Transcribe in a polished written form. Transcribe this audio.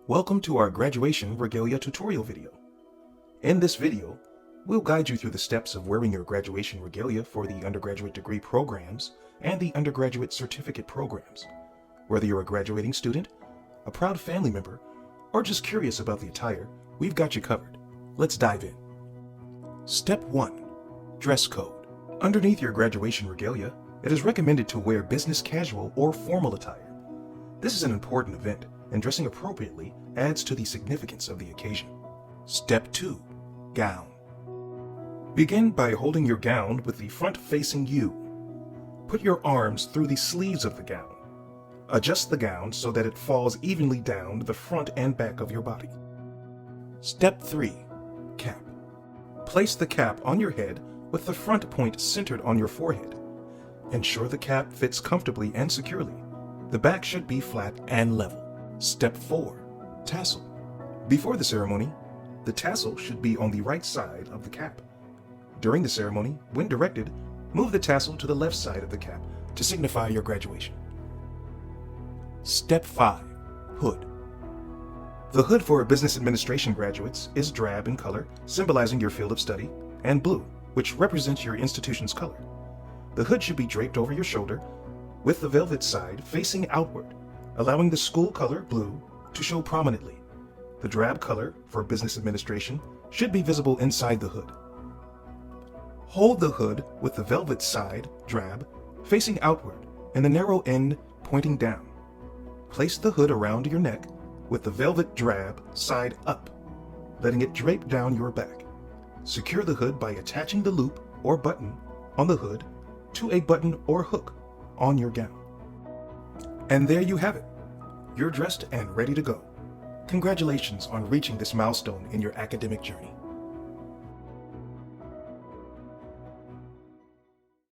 Welcome to our graduation regalia tutorial video. In this video, we'll guide you through the steps of wearing your graduation regalia for the undergraduate degree programs and the undergraduate certificate programs. Whether you're a graduating student, a proud family member, or just curious about the attire, we've got you covered. Let's dive in. Step 1. Dress code. Underneath your graduation regalia, it is recommended to wear business casual or formal attire. This is an important event, and dressing appropriately adds to the significance of the occasion. Step 2. Gown. Begin by holding your gown with the front facing you. Put your arms through the sleeves of the gown. Adjust the gown so that it falls evenly down the front and back of your body. Step 3. Cap. Place the cap on your head with the front point centered on your forehead. Ensure the cap fits comfortably and securely. The back should be flat and level. Step 4. Tassel. Before the ceremony, the tassel should be on the right side of the cap. During the ceremony, when directed, move the tassel to the left side of the cap to signify your graduation. Step 5. Hood. The hood for business administration graduates is drab in color, symbolizing your field of study, and blue, which represents your institution's color. The hood should be draped over your shoulder with the velvet side facing outward, allowing the school color blue to show prominently. The drab color for business administration should be visible inside the hood. Hold the hood with the velvet side, drab, facing outward and the narrow end pointing down. Place the hood around your neck with the velvet drab side up, letting it drape down your back. Secure the hood by attaching the loop or button on the hood to a button or hook on your gown. And there you have it. You're dressed and ready to go. Congratulations on reaching this milestone in your academic journey.